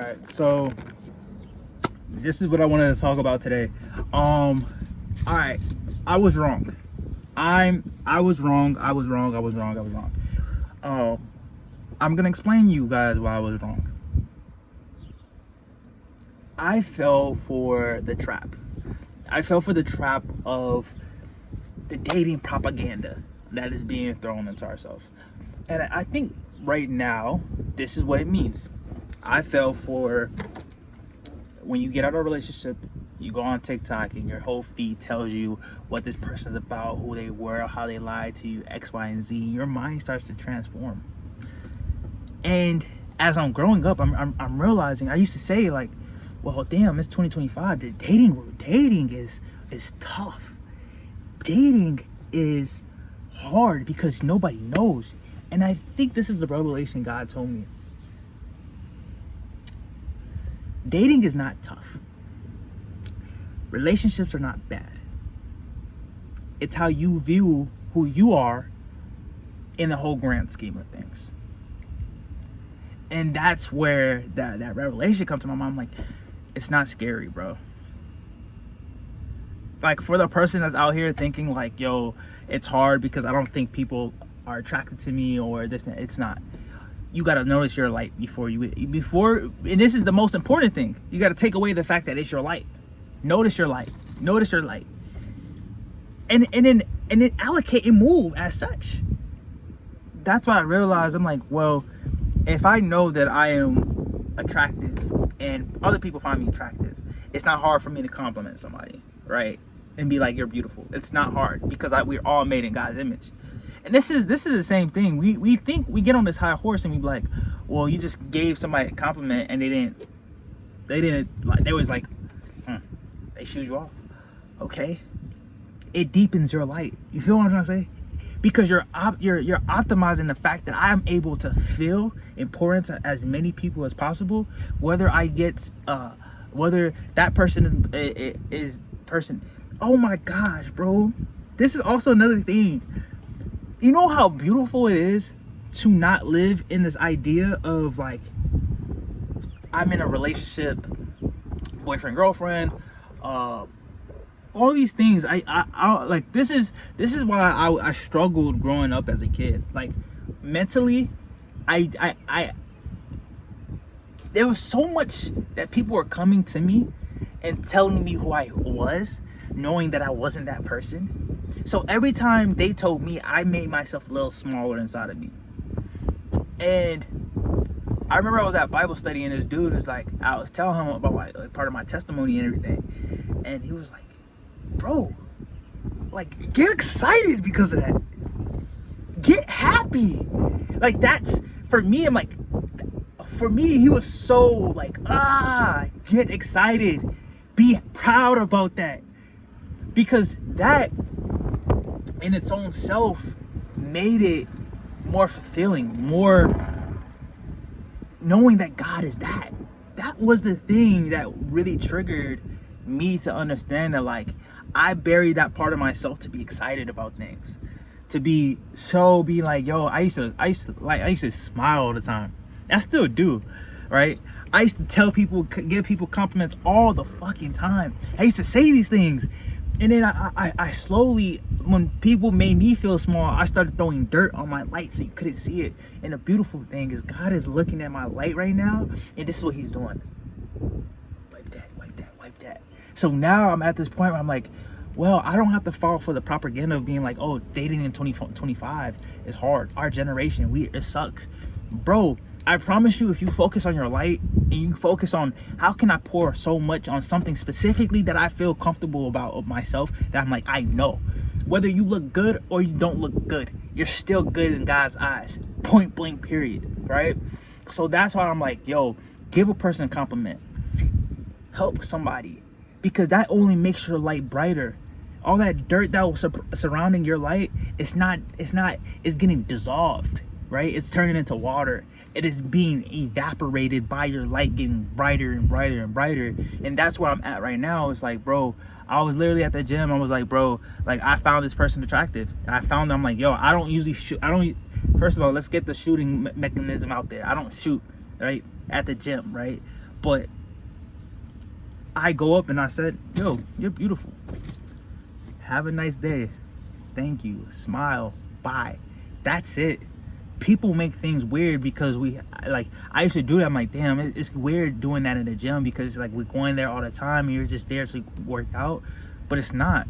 right, so this is what I wanted to talk about today. All right, I was wrong. I was wrong. I'm gonna explain to you guys why I was wrong. I fell for the trap. I fell for the trap of the dating propaganda that is being thrown into ourselves. And I think right now, this is what it means. I fell for when you get out of a relationship, you go on TikTok and your whole feed tells you what this person's about, who they were, how they lied to you, X, Y, and Z. Your mind starts to transform. And as I'm growing up, I'm realizing, I used to say like, well, damn, it's 2025. The dating is tough. Dating is hard because nobody knows. And I think this is the revelation God told me. Dating is not tough. Relationships are not bad. It's how you view who you are in the whole grand scheme of things. And that's where that revelation comes to my mind. Like, it's not scary, bro. Like, for the person that's out here thinking like, yo, it's hard because I don't think people are attracted to me or this, it's not. You got to notice your light and this is the most important thing. You got to take away the fact that it's your light. Notice your light. And then allocate and move as such. That's what I realized. I'm like, well, if I know that I am attractive and other people find me attractive, it's not hard for me to compliment somebody, right? And be like, you're beautiful. It's not hard because we're all made in God's image. And this is the same thing. We think we get on this high horse and we be like, well, you just gave somebody a compliment and they didn't like, they was like, they shoot you off. Okay, it deepens your light. You feel what I'm trying to say? Because you're optimizing the fact that I am able to feel and pour into as many people as possible, whether I get whether that person is person. Oh my gosh, bro, this is also another thing. You know how beautiful it is to not live in this idea of like, I'm in a relationship, boyfriend, girlfriend, all these things. I like, this is why I struggled growing up as a kid. Like, mentally, I there was so much that people were coming to me and telling me who I was, knowing that I wasn't that person. So every time they told me, I made myself a little smaller inside of me. And I remember I was at Bible study and this dude was like, I was telling him about part of my testimony and everything. And he was like, bro, like, get excited because of that. Get happy. Like, that's, for me, I'm like, for me, he was so like, get excited. Be proud about that. Because that in its own self made it more fulfilling, more knowing that God is that. That was the thing that really triggered me to understand that, like, I buried that part of myself to be excited about things, to be like, yo, I used to smile all the time. I still do, right? I used to tell people, give people compliments all the fucking time. I used to say these things. And then I slowly, when people made me feel small, I started throwing dirt on my light so you couldn't see it. And the beautiful thing is God is looking at my light right now, and this is what he's doing. Wipe that. So now I'm at this point where I'm like, well, I don't have to fall for the propaganda of being like, oh, dating in 2025 is hard. Our generation, it sucks. Bro, I promise you, if you focus on your light and you focus on how can I pour so much on something specifically that I feel comfortable about myself, that I'm like, I know. Whether you look good or you don't look good, you're still good in God's eyes. Point blank, period, right? So that's why I'm like, yo, give a person a compliment. Help somebody. Because that only makes your light brighter. All that dirt that was surrounding your light, it's getting dissolved, right? It's turning into water. It is being evaporated by your light getting brighter and brighter and brighter. And that's where I'm at right now. It's like, bro, I was literally at the gym. I was like, bro, like, I found this person attractive. And I found them, like, yo, I don't usually shoot. First of all, let's get the shooting mechanism out there. I don't shoot, right, at the gym, right? But I go up and I said, yo, you're beautiful. Have a nice day. Thank you. Smile. Bye. That's it. People make things weird because I used to do that. I'm like, damn, it's weird doing that in the gym because like we're going there all the time and you're just there to work out. But it's not.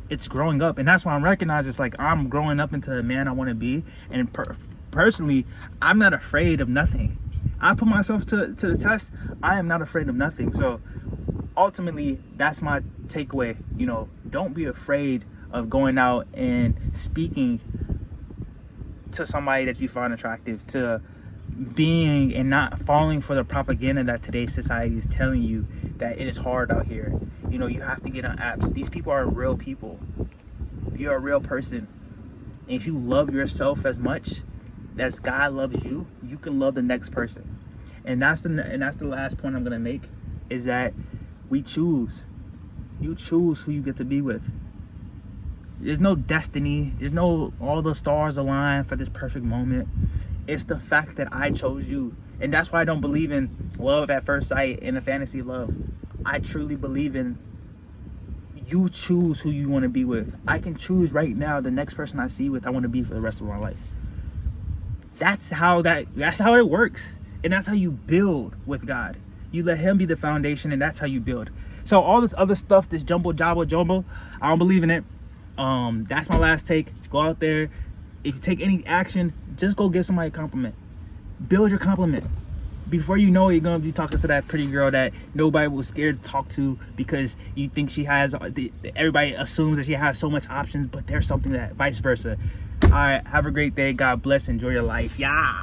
It's growing up. And that's why I'm recognizing it's like I'm growing up into the man I want to be. And personally, I'm not afraid of nothing. I put myself to the test. I am not afraid of nothing. So ultimately, that's my takeaway. You know, don't be afraid of going out and speaking to somebody that you find attractive, to being and not falling for the propaganda that today's society is telling you that it is hard out here. You know, you have to get on apps. These people are real people. You're a real person. And if you love yourself as much as God loves you, you can love the next person. And that's the last point I'm gonna make, is that we choose. You choose who you get to be with. There's no destiny. There's no all the stars align for this perfect moment. It's the fact that I chose you. And that's why I don't believe in love at first sight and a fantasy love. I truly believe in you choose who you want to be with. I can choose right now the next person I see with I want to be for the rest of my life. That's how it works. And that's how you build with God. You let him be the foundation, and that's how you build. So all this other stuff, this jumbo, I don't believe in it. That's my last take. Go out there. If you take any action, just go give somebody a compliment. Build your compliment. Before you know it, you're gonna be talking to that pretty girl that nobody was scared to talk to because you think she has. Everybody assumes that she has so much options, but there's something that vice versa. All right, have a great day. God bless. Enjoy your life. Yeah.